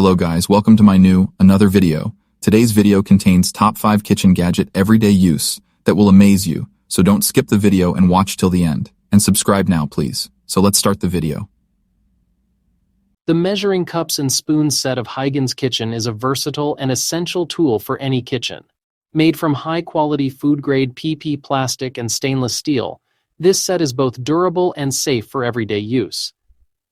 Hello guys, welcome to my another video. Today's video contains top 5 kitchen gadget everyday use that will amaze you, so don't skip the video and watch till the end. And subscribe now, please. So let's start the video. The measuring cups and spoons set of Huygens Kitchen is a versatile and essential tool for any kitchen. Made from high-quality food-grade PP plastic and stainless steel, this set is both durable and safe for everyday use.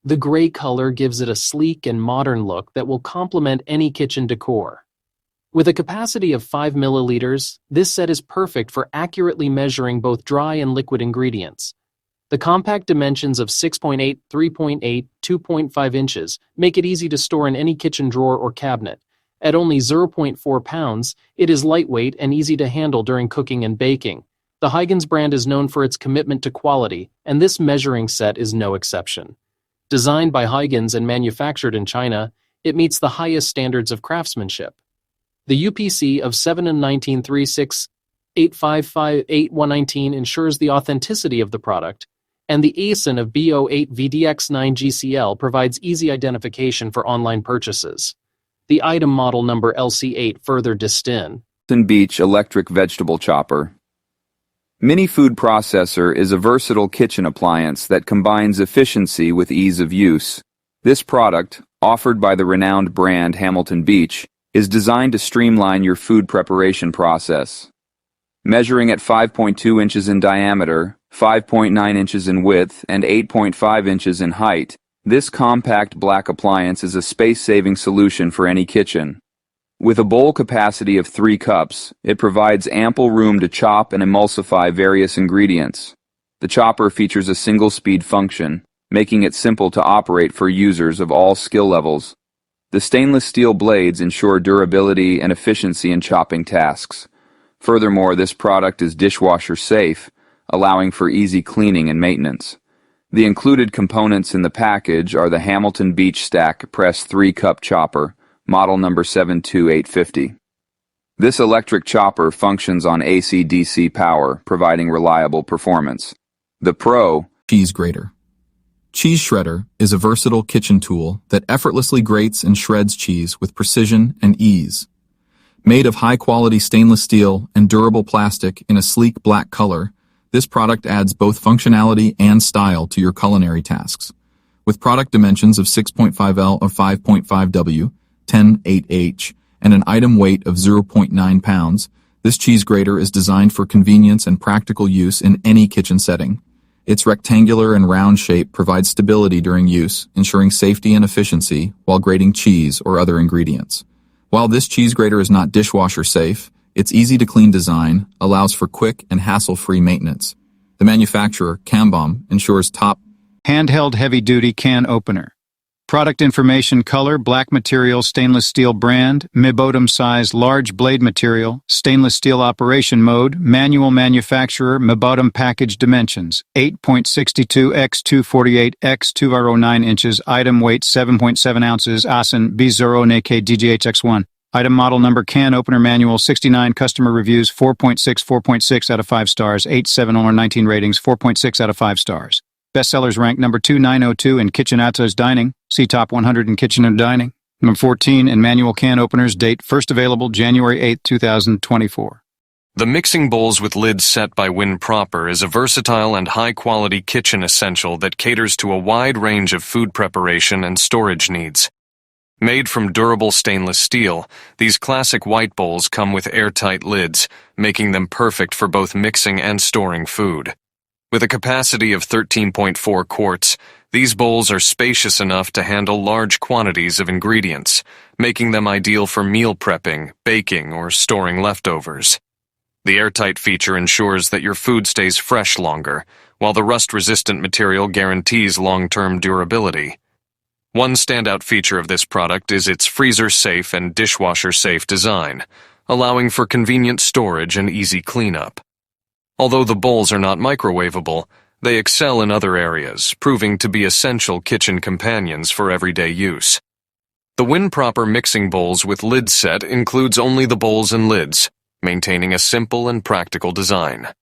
The gray color gives it a sleek and modern look that will complement any kitchen decor. With a capacity of 5 milliliters, this set is perfect for accurately measuring both dry and liquid ingredients. The compact dimensions of 6.8, 3.8, 2.5 inches make it easy to store in any kitchen drawer or cabinet. At only 0.4 pounds, it is lightweight and easy to handle during cooking and baking. The Huygens brand is known for its commitment to quality, and this measuring set is no exception. Designed by Huygens and manufactured in China, it meets the highest standards of craftsmanship. The UPC of 71936855819 ensures the authenticity of the product, and the ASIN of B08VDX9GCL provides easy identification for online purchases. The item model number LC8 further distin. Beach Electric Vegetable Chopper. Mini Food Processor is a versatile kitchen appliance that combines efficiency with ease of use. This product, offered by the renowned brand Hamilton Beach, is designed to streamline your food preparation process. Measuring at 5.2 inches in diameter, 5.9 inches in width, and 8.5 inches in height, this compact black appliance is a space-saving solution for any kitchen. With a bowl capacity of 3 cups, it provides ample room to chop and emulsify various ingredients. The chopper features a single-speed function, making it simple to operate for users of all skill levels. The stainless steel blades ensure durability and efficiency in chopping tasks. Furthermore, this product is dishwasher safe, allowing for easy cleaning and maintenance. The included components in the package are the Hamilton Beach Stack Press 3-cup chopper, model number 72850. This electric chopper functions on AC/DC power, providing reliable performance. The Pro Cheese Grater. Cheese Shredder is a versatile kitchen tool that effortlessly grates and shreds cheese with precision and ease. Made of high-quality stainless steel and durable plastic in a sleek black color, this product adds both functionality and style to your culinary tasks. With product dimensions of 6.5L of 5.5W, 10.8H, and an item weight of 0.9 pounds, this cheese grater is designed for convenience and practical use in any kitchen setting. Its rectangular and round shape provides stability during use, ensuring safety and efficiency while grating cheese or other ingredients. While this cheese grater is not dishwasher safe, its easy-to-clean design allows for quick and hassle-free maintenance. The manufacturer, Cambom, ensures top handheld heavy-duty can opener. Product information: color, black material, stainless steel brand, mid-bottom size, large blade material, stainless steel operation mode, manual manufacturer, mid-bottom package dimensions, 8.62 x 248 x 209 inches, item weight 7.7 ounces, ASIN B0 NK DGHX1. Item model number can opener manual 69 customer reviews 4.6 out of 5 stars, 8.7 or 19 ratings 4.6 out of 5 stars. Bestsellers rank number 2902 in Kitchen Outdoors Dining. See Top 100 in Kitchen and Dining. Number 14 in Manual Can Openers. Date first available January 8, 2024. The mixing bowls with lids set by Win Proper is a versatile and high-quality kitchen essential that caters to a wide range of food preparation and storage needs. Made from durable stainless steel, these classic white bowls come with airtight lids, making them perfect for both mixing and storing food. With a capacity of 13.4 quarts, these bowls are spacious enough to handle large quantities of ingredients, making them ideal for meal prepping, baking, or storing leftovers. The airtight feature ensures that your food stays fresh longer, while the rust-resistant material guarantees long-term durability. One standout feature of this product is its freezer-safe and dishwasher-safe design, allowing for convenient storage and easy cleanup. Although the bowls are not microwavable, they excel in other areas, proving to be essential kitchen companions for everyday use. The Win Proper mixing bowls with lid set includes only the bowls and lids, maintaining a simple and practical design.